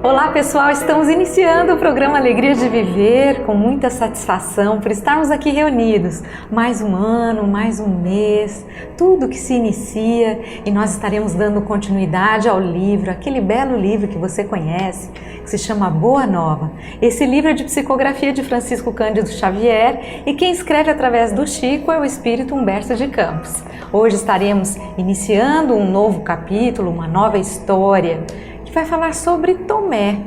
Olá pessoal, estamos iniciando o programa Alegria de Viver com muita satisfação por estarmos aqui reunidos. Mais um ano, mais um mês, tudo que se inicia e nós estaremos dando continuidade ao livro, aquele belo livro que você conhece, que se chama Boa Nova. Esse livro é de psicografia de Francisco Cândido Xavier e quem escreve através do Chico é o Espírito Humberto de Campos. Hoje estaremos iniciando um novo capítulo, uma nova história, que vai falar sobre Tomé.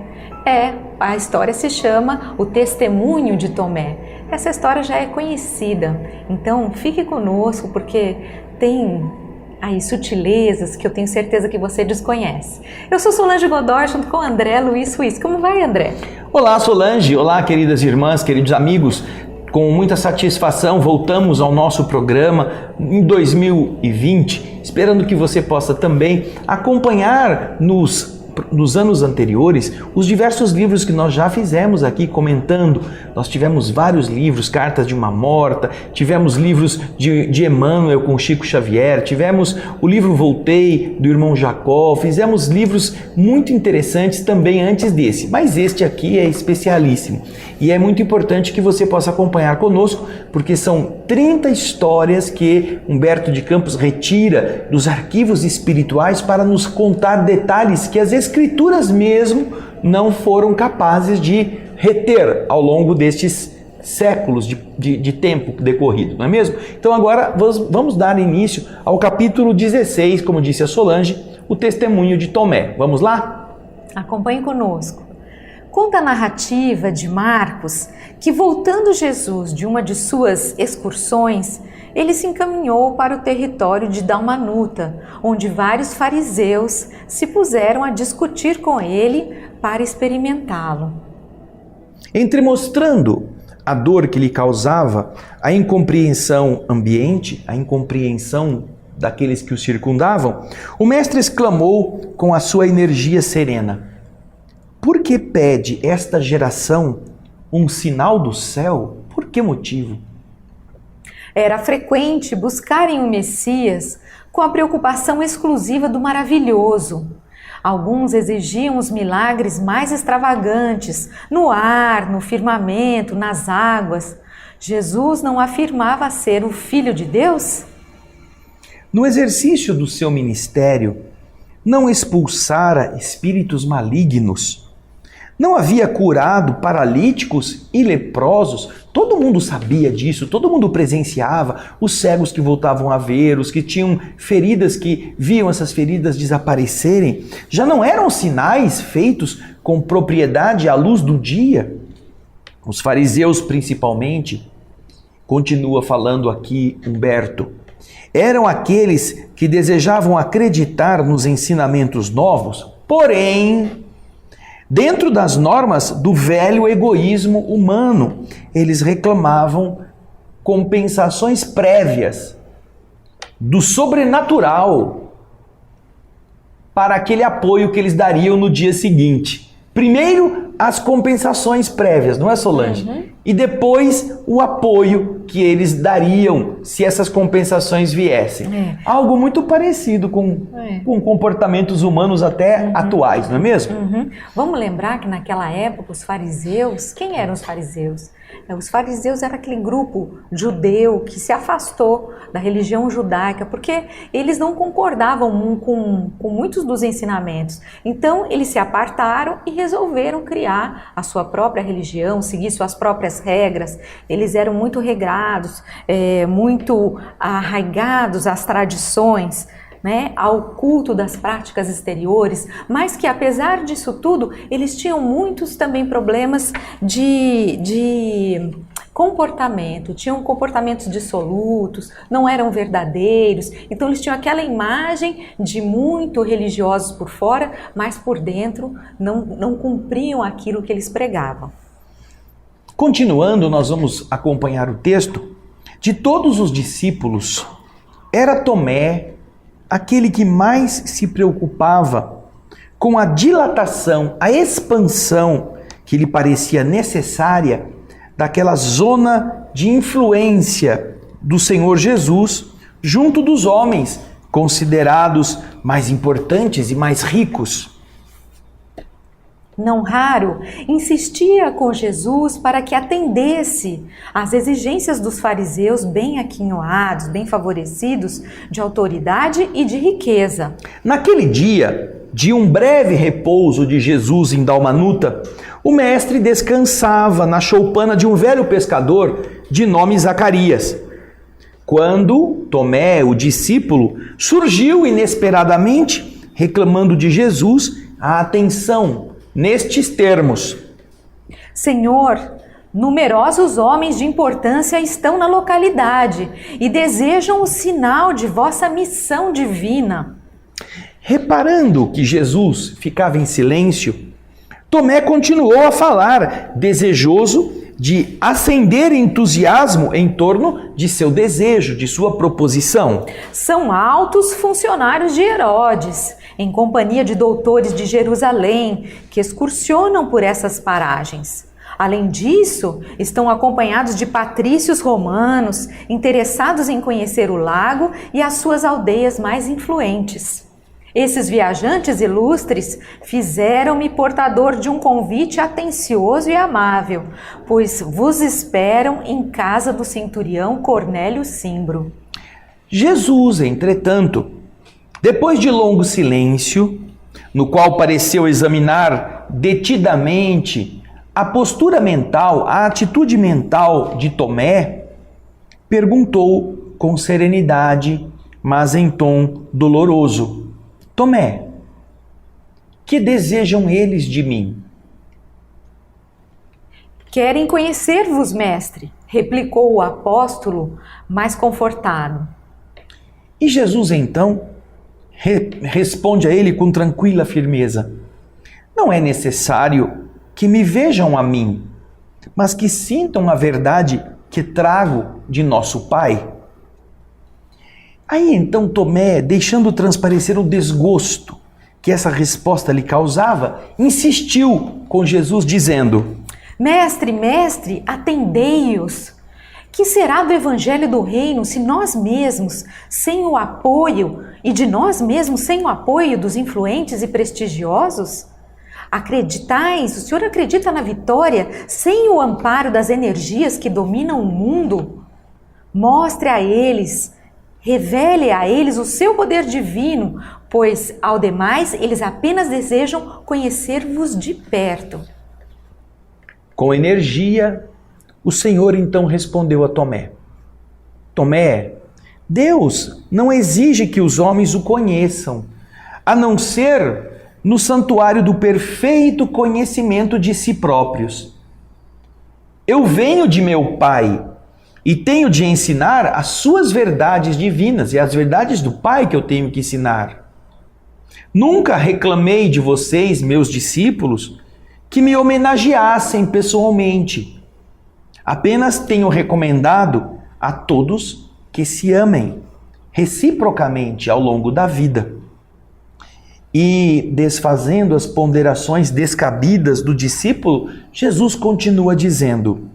A história se chama O Testemunho de Tomé. Essa história já é conhecida, então fique conosco porque tem aí sutilezas que eu tenho certeza que você desconhece. Eu sou Solange Godoy junto com André Luiz Suíça. Como vai, André? Olá, Solange. Olá, queridas irmãs, queridos amigos. Com muita satisfação voltamos ao nosso programa em 2020, esperando que você possa também acompanhar nos anos anteriores os diversos livros que nós já fizemos aqui comentando. Nós tivemos vários livros, Cartas de uma Morta, tivemos livros de Emmanuel com Chico Xavier, tivemos o livro Voltei do irmão Jacó, fizemos livros muito interessantes também antes desse, mas este aqui é especialíssimo e é muito importante que você possa acompanhar conosco, porque são 30 histórias que Humberto de Campos retira dos arquivos espirituais para nos contar detalhes que as Escrituras mesmo não foram capazes de reter ao longo destes séculos de tempo decorrido, não é mesmo? Então agora vamos dar início ao capítulo 16, como disse a Solange, o testemunho de Tomé. Vamos lá? Acompanhe conosco. Conta a narrativa de Marcos que, voltando Jesus de uma de suas excursões, ele se encaminhou para o território de Dalmanuta, onde vários fariseus se puseram a discutir com ele para experimentá-lo. Entremostrando a dor que lhe causava a incompreensão ambiente, a incompreensão daqueles que o circundavam, o mestre exclamou com a sua energia serena: "Por que pede esta geração um sinal do céu? Por que motivo?" Era frequente buscarem o Messias com a preocupação exclusiva do maravilhoso. Alguns exigiam os milagres mais extravagantes, no ar, no firmamento, nas águas. Jesus não afirmava ser o Filho de Deus? No exercício do seu ministério, não expulsara espíritos malignos, não havia curado paralíticos e leprosos. Todo mundo sabia disso, todo mundo presenciava os cegos que voltavam a ver, os que tinham feridas que viam essas feridas desaparecerem. Já não eram sinais feitos com propriedade à luz do dia? Os fariseus, principalmente, continua falando aqui Humberto, eram aqueles que desejavam acreditar nos ensinamentos novos, porém, dentro das normas do velho egoísmo humano, eles reclamavam compensações prévias do sobrenatural para aquele apoio que eles dariam no dia seguinte. Primeiro, as compensações prévias, não é, Solange? E depois o apoio que eles dariam se essas compensações viessem. Algo muito parecido com comportamentos humanos até atuais, não é mesmo? Vamos lembrar que naquela época os fariseus, quem eram os fariseus? Os fariseus era aquele grupo judeu que se afastou da religião judaica porque eles não concordavam com muitos dos ensinamentos. Então eles se apartaram e resolveram criar a sua própria religião, seguir suas próprias regras. Eles eram muito regrados, muito arraigados às tradições, ao culto das práticas exteriores, mas que apesar disso tudo, eles tinham muitos também problemas de comportamento, tinham comportamentos dissolutos, não eram verdadeiros, então eles tinham aquela imagem de muito religiosos por fora, mas por dentro não cumpriam aquilo que eles pregavam. Continuando, nós vamos acompanhar o texto. De todos os discípulos, era Tomé aquele que mais se preocupava com a dilatação, a expansão que lhe parecia necessária daquela zona de influência do Senhor Jesus junto dos homens considerados mais importantes e mais ricos. Não raro, insistia com Jesus para que atendesse às exigências dos fariseus bem aquinhoados, bem favorecidos de autoridade e de riqueza. Naquele dia, de um breve repouso de Jesus em Dalmanuta, o mestre descansava na choupana de um velho pescador de nome Zacarias, quando Tomé, o discípulo, surgiu inesperadamente, reclamando de Jesus a atenção nestes termos: Senhor, numerosos homens de importância estão na localidade e desejam o sinal de vossa missão divina. Reparando que Jesus ficava em silêncio, Tomé continuou a falar, desejoso de acender entusiasmo em torno de seu desejo, de sua proposição. São altos funcionários de Herodes, em companhia de doutores de Jerusalém, que excursionam por essas paragens. Além disso, estão acompanhados de patrícios romanos, interessados em conhecer o lago e as suas aldeias mais influentes. Esses viajantes ilustres fizeram-me portador de um convite atencioso e amável, pois vos esperam em casa do centurião Cornélio Cimbro. Jesus, entretanto, depois de longo silêncio, no qual pareceu examinar detidamente a postura mental, a atitude mental de Tomé, perguntou com serenidade, mas em tom doloroso: Tomé, que desejam eles de mim? Querem conhecer-vos, mestre, replicou o apóstolo, mais confortado. E Jesus então responde a ele com tranquila firmeza: não é necessário que me vejam a mim, mas que sintam a verdade que trago de nosso Pai. Aí então Tomé, deixando transparecer o desgosto que essa resposta lhe causava, insistiu com Jesus dizendo: Mestre, mestre, atendei-os. Que será do evangelho do reino se nós mesmos, sem o apoio, e de nós mesmos sem o apoio dos influentes e prestigiosos? Acreditais, o Senhor acredita na vitória sem o amparo das energias que dominam o mundo? Mostre a eles, revele a eles o seu poder divino, pois, ao demais, eles apenas desejam conhecer-vos de perto. Com energia, o Senhor então respondeu a Tomé: Tomé, Deus não exige que os homens o conheçam, a não ser no santuário do perfeito conhecimento de si próprios. Eu venho de meu Pai e tenho de ensinar as suas verdades divinas, e as verdades do Pai que eu tenho que ensinar. Nunca reclamei de vocês, meus discípulos, que me homenageassem pessoalmente. Apenas tenho recomendado a todos que se amem reciprocamente ao longo da vida. E, desfazendo as ponderações descabidas do discípulo, Jesus continua dizendo: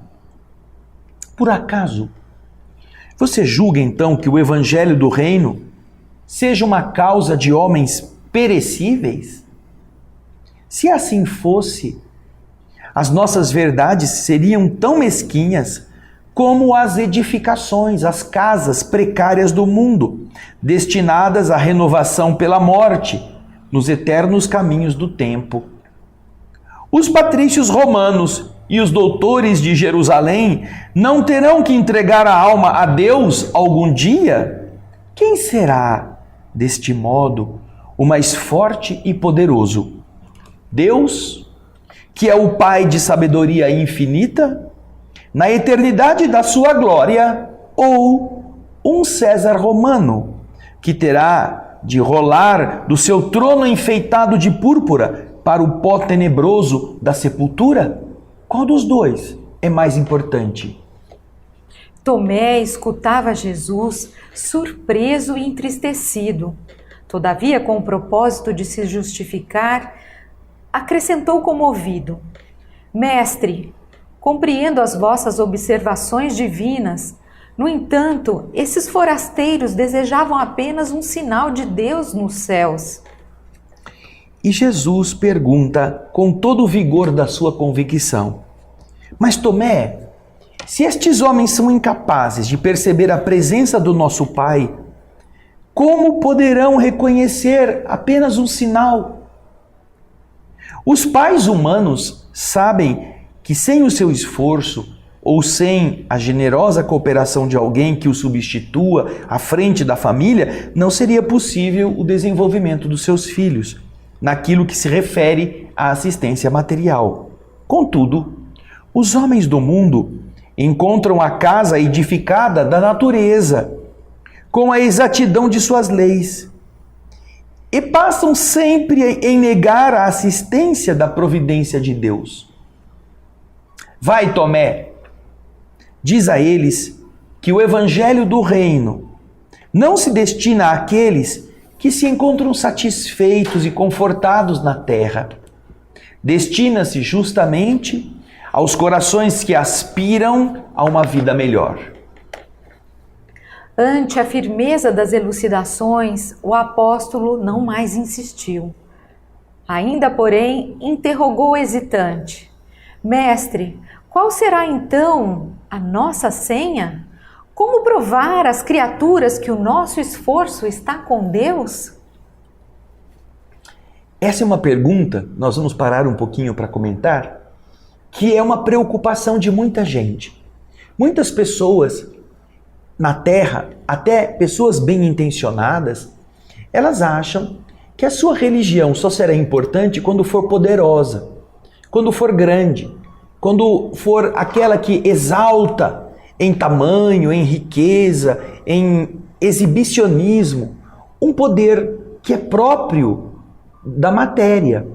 por acaso, você julga então que o evangelho do reino seja uma causa de homens perecíveis? Se assim fosse, as nossas verdades seriam tão mesquinhas como as edificações, as casas precárias do mundo, destinadas à renovação pela morte, nos eternos caminhos do tempo. Os patrícios romanos e os doutores de Jerusalém não terão que entregar a alma a Deus algum dia? Quem será, deste modo, o mais forte e poderoso? Deus, que é o Pai de sabedoria infinita, na eternidade da sua glória, ou um César romano, que terá de rolar do seu trono enfeitado de púrpura para o pó tenebroso da sepultura? Qual dos dois é mais importante? Tomé escutava Jesus surpreso e entristecido. Todavia, com o propósito de se justificar, acrescentou comovido: Mestre, compreendo as vossas observações divinas. No entanto, esses forasteiros desejavam apenas um sinal de Deus nos céus. E Jesus pergunta com todo o vigor da sua convicção: mas Tomé, se estes homens são incapazes de perceber a presença do nosso Pai, como poderão reconhecer apenas um sinal? Os pais humanos sabem que sem o seu esforço ou sem a generosa cooperação de alguém que o substitua à frente da família, não seria possível o desenvolvimento dos seus filhos, naquilo que se refere à assistência material. Contudo, os homens do mundo encontram a casa edificada da natureza, com a exatidão de suas leis, e passam sempre em negar a assistência da providência de Deus. Vai, Tomé, diz a eles que o evangelho do reino não se destina àqueles que se encontram satisfeitos e confortados na terra. Destina-se justamente aos corações que aspiram a uma vida melhor. Ante a firmeza das elucidações, o apóstolo não mais insistiu. Ainda, porém, interrogou hesitante: Mestre, qual será então a nossa senha? Como provar às criaturas que o nosso esforço está com Deus? Essa é uma pergunta, nós vamos parar um pouquinho para comentar, que é uma preocupação de muita gente. Muitas pessoas na Terra, até pessoas bem intencionadas, elas acham que a sua religião só será importante quando for poderosa, quando for grande, quando for aquela que exalta em tamanho, em riqueza, em exibicionismo, um poder que é próprio da matéria.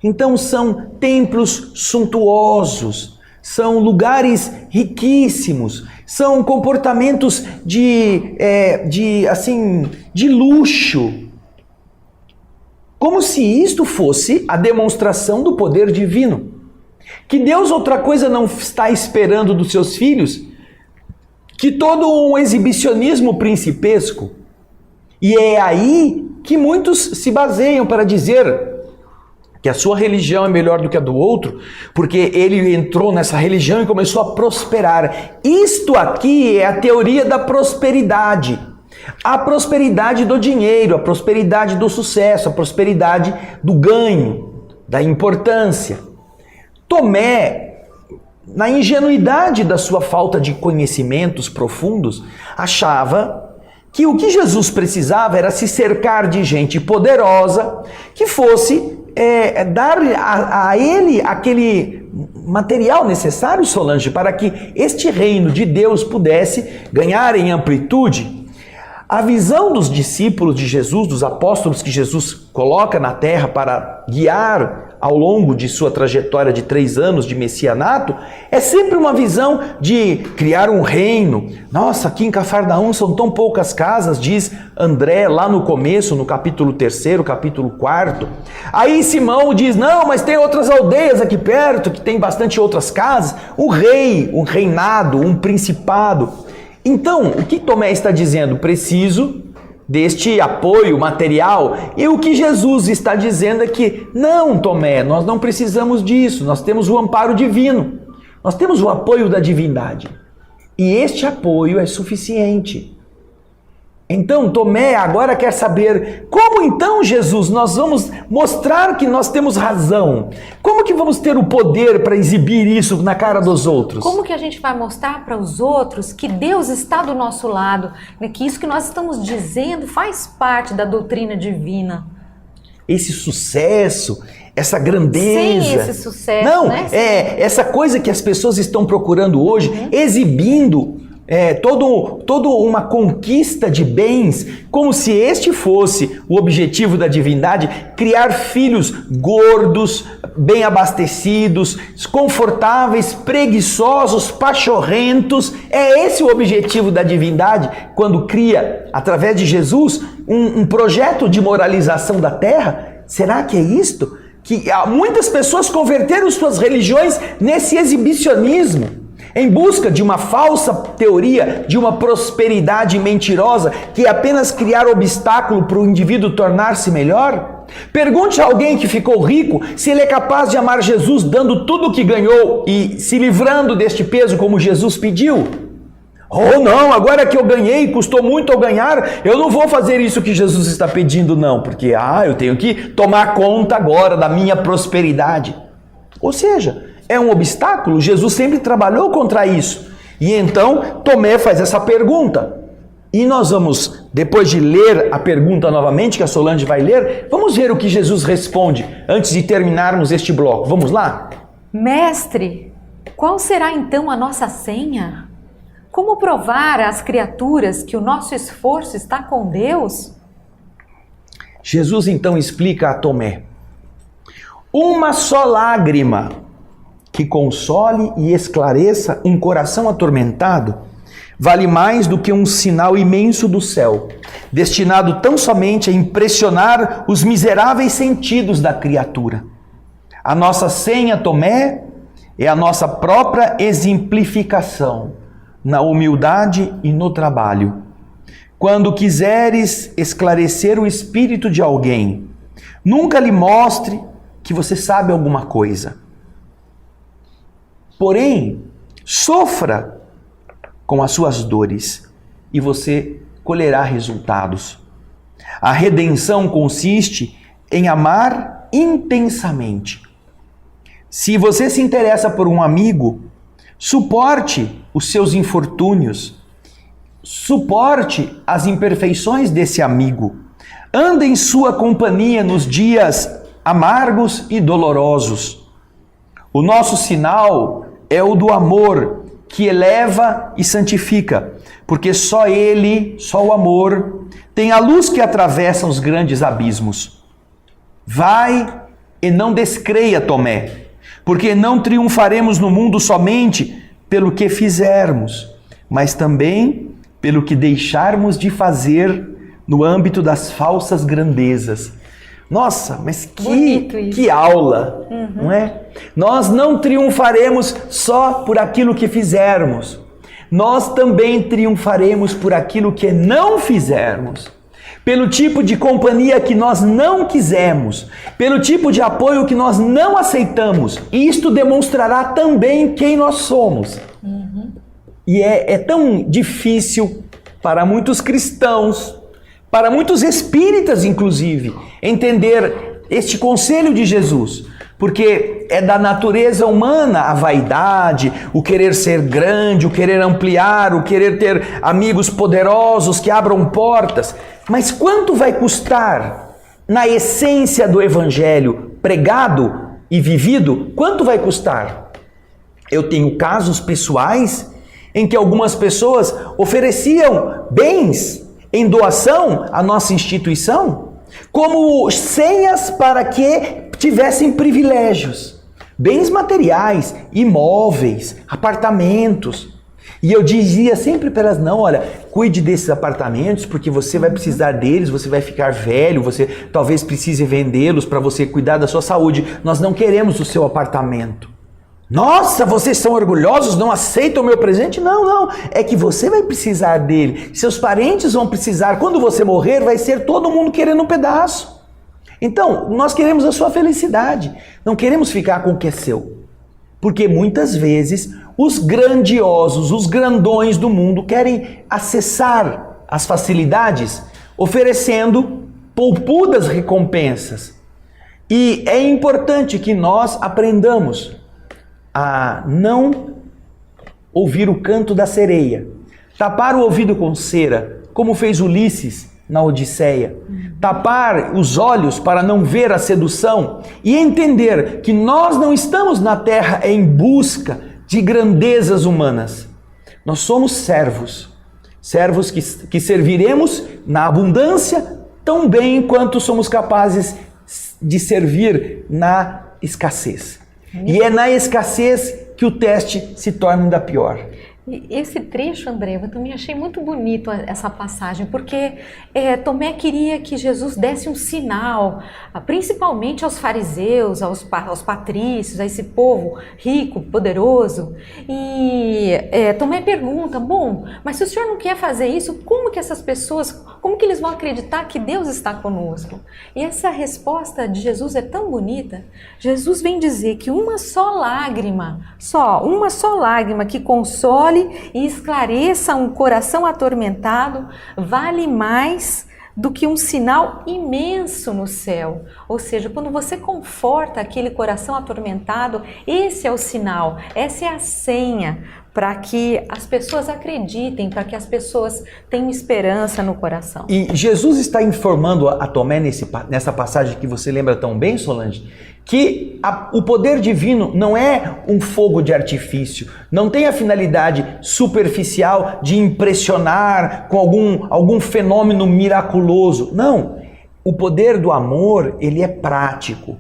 Então são templos suntuosos, são lugares riquíssimos, são comportamentos de luxo. Como se isto fosse a demonstração do poder divino. Que Deus outra coisa não está esperando dos seus filhos que todo um exibicionismo principesco. E é aí que muitos se baseiam para dizer que a sua religião é melhor do que a do outro, porque ele entrou nessa religião e começou a prosperar. Isto aqui é a teoria da prosperidade. A prosperidade do dinheiro, a prosperidade do sucesso, a prosperidade do ganho, da importância. Tomé, na ingenuidade da sua falta de conhecimentos profundos, achava que o que Jesus precisava era se cercar de gente poderosa que fosse dar a ele aquele material necessário, Solange, para que este reino de Deus pudesse ganhar em amplitude. A visão dos discípulos de Jesus, dos apóstolos que Jesus coloca na terra para guiar ao longo de sua trajetória de 3 anos de messianato, é sempre uma visão de criar um reino. Nossa, aqui em Cafarnaum são tão poucas casas, diz André lá no começo, no capítulo 3º, capítulo 4º. Aí Simão diz, não, mas tem outras aldeias aqui perto, que tem bastante outras casas. Um rei, um reinado, um principado. Então, o que Tomé está dizendo? Preciso deste apoio material. E o que Jesus está dizendo é que, não, Tomé, nós não precisamos disso, nós temos o amparo divino, nós temos o apoio da divindade. E este apoio é suficiente. Então, Tomé agora quer saber, como então, Jesus, nós vamos mostrar que nós temos razão? Como que vamos ter o poder para exibir isso na cara dos outros? Como que a gente vai mostrar para os outros que Deus está do nosso lado, que isso que nós estamos dizendo faz parte da doutrina divina? Esse sucesso, essa grandeza. Sem esse sucesso, não, né? Essa coisa que as pessoas estão procurando hoje, exibindo toda uma conquista de bens, como se este fosse o objetivo da divindade, criar filhos gordos, bem abastecidos, confortáveis, preguiçosos, pachorrentos. É esse o objetivo da divindade quando cria, através de Jesus, um projeto de moralização da terra? Será que é isto? Que muitas pessoas converteram suas religiões nesse exibicionismo, em busca de uma falsa teoria, de uma prosperidade mentirosa, que é apenas criar obstáculo para o indivíduo tornar-se melhor? Pergunte a alguém que ficou rico se ele é capaz de amar Jesus dando tudo o que ganhou e se livrando deste peso como Jesus pediu. Oh não, agora que eu ganhei, custou muito eu ganhar, eu não vou fazer isso que Jesus está pedindo não, porque eu tenho que tomar conta agora da minha prosperidade. Ou seja, é um obstáculo, Jesus sempre trabalhou contra isso. E então Tomé faz essa pergunta. E nós vamos, depois de ler a pergunta novamente, que a Solange vai ler, vamos ver o que Jesus responde antes de terminarmos este bloco. Vamos lá? Mestre, qual será então a nossa senha? Como provar às criaturas que o nosso esforço está com Deus? Jesus então explica a Tomé: uma só lágrima que console e esclareça um coração atormentado vale mais do que um sinal imenso do céu, destinado tão somente a impressionar os miseráveis sentidos da criatura. A nossa senha, Tomé, é a nossa própria exemplificação na humildade e no trabalho. Quando quiseres esclarecer o espírito de alguém, nunca lhe mostre que você sabe alguma coisa. Porém, sofra com as suas dores e você colherá resultados. A redenção consiste em amar intensamente. Se você se interessa por um amigo, suporte os seus infortúnios, suporte as imperfeições desse amigo. Ande em sua companhia nos dias amargos e dolorosos. O nosso sinal é o do amor, que eleva e santifica, porque só ele, só o amor, tem a luz que atravessa os grandes abismos. Vai e não descreia, Tomé, porque não triunfaremos no mundo somente pelo que fizermos, mas também pelo que deixarmos de fazer no âmbito das falsas grandezas. Nossa, mas que aula, não é? Nós não triunfaremos só por aquilo que fizermos. Nós também triunfaremos por aquilo que não fizermos. Pelo tipo de companhia que nós não quisemos, pelo tipo de apoio que nós não aceitamos. E isto demonstrará também quem nós somos. E é tão difícil para muitos cristãos, para muitos espíritas, inclusive, entender este conselho de Jesus, porque é da natureza humana a vaidade, o querer ser grande, o querer ampliar, o querer ter amigos poderosos que abram portas. Mas quanto vai custar, na essência do evangelho pregado e vivido, quanto vai custar? Eu tenho casos pessoais em que algumas pessoas ofereciam bens em doação à nossa instituição, como senhas para que tivessem privilégios, bens materiais, imóveis, apartamentos. E eu dizia sempre para elas: não, olha, cuide desses apartamentos, porque você vai precisar deles, você vai ficar velho, você talvez precise vendê-los para você cuidar da sua saúde. Nós não queremos o seu apartamento. Nossa, vocês são orgulhosos, não aceitam o meu presente? Não, é que você vai precisar dele, seus parentes vão precisar, quando você morrer vai ser todo mundo querendo um pedaço. Então, nós queremos a sua felicidade, não queremos ficar com o que é seu. Porque muitas vezes os grandiosos, os grandões do mundo querem acessar as facilidades oferecendo poupudas recompensas. E é importante que nós aprendamos a não ouvir o canto da sereia, tapar o ouvido com cera, como fez Ulisses na Odisseia, tapar os olhos para não ver a sedução e entender que nós não estamos na terra em busca de grandezas humanas. Nós somos servos que serviremos na abundância tão bem quanto somos capazes de servir na escassez. E é na escassez que o teste se torna ainda pior. E esse trecho, André, eu também achei muito bonito essa passagem, porque Tomé queria que Jesus desse um sinal, principalmente aos fariseus, aos patrícios, a esse povo rico, poderoso. E Tomé pergunta, bom, mas se o senhor não quer fazer isso, como que essas pessoas, como que eles vão acreditar que Deus está conosco? E essa resposta de Jesus é tão bonita. Jesus vem dizer que uma só lágrima que console e esclareça um coração atormentado vale mais do que um sinal imenso no céu. Ou seja, quando você conforta aquele coração atormentado, esse é o sinal, essa é a senha para que as pessoas acreditem, para que as pessoas tenham esperança no coração. E Jesus está informando a Tomé nessa passagem que você lembra tão bem, Solange, que o poder divino não é um fogo de artifício, não tem a finalidade superficial de impressionar com algum fenômeno miraculoso. Não, o poder do amor, ele é prático.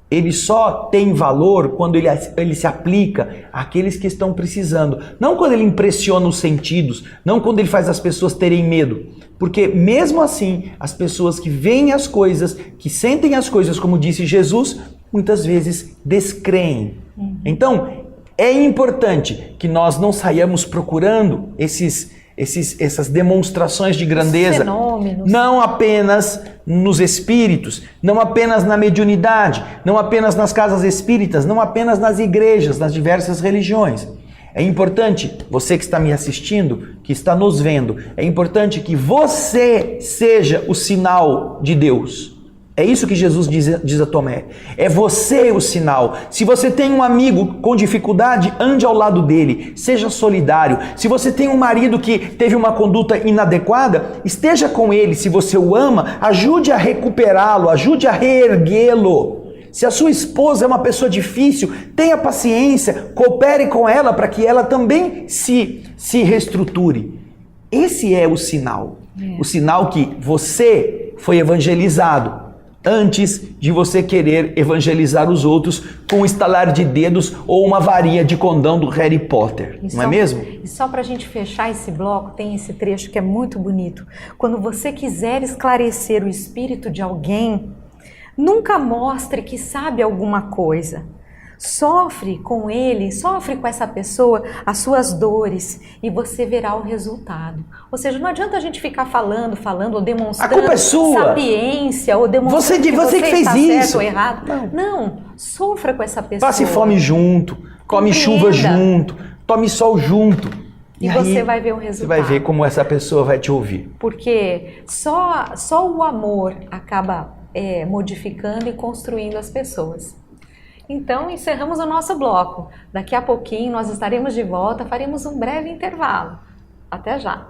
Ele só tem valor quando ele se aplica àqueles que estão precisando. Não quando ele impressiona os sentidos, não quando ele faz as pessoas terem medo. Porque mesmo assim, as pessoas que veem as coisas, que sentem as coisas, como disse Jesus, muitas vezes descreem. Então, é importante que nós não saiamos procurando essas demonstrações de grandeza, não apenas nos espíritos, não apenas na mediunidade, não apenas nas casas espíritas, não apenas nas igrejas, nas diversas religiões. É importante, você que está me assistindo, que está nos vendo, é importante que você seja o sinal de Deus. É isso que Jesus diz a Tomé. É você o sinal. Se você tem um amigo com dificuldade, ande ao lado dele. Seja solidário. Se você tem um marido que teve uma conduta inadequada, esteja com ele. Se você o ama, ajude a recuperá-lo, ajude a reerguê-lo. Se a sua esposa é uma pessoa difícil, tenha paciência, coopere com ela para que ela também se reestruture. Esse é o sinal. O sinal que você foi evangelizado antes de você querer evangelizar os outros com um estalar de dedos ou uma varinha de condão do Harry Potter, não é mesmo? E só para a gente fechar esse bloco, tem esse trecho que é muito bonito. Quando você quiser esclarecer o espírito de alguém, nunca mostre que sabe alguma coisa. Sofre com ele, sofre com essa pessoa as suas dores e você verá o resultado. Ou seja, não adianta a gente ficar falando ou demonstrando a culpa é sua. Sapiência ou demonstrando que você fez está isso. certo ou errado. Não, sofra com essa pessoa. Passe fome junto, come chuva junto, tome sol junto. E você vai ver o resultado. Você vai ver como essa pessoa vai te ouvir. Porque só o amor acaba modificando e construindo as pessoas. Então, encerramos o nosso bloco. Daqui a pouquinho nós estaremos de volta, faremos um breve intervalo. Até já!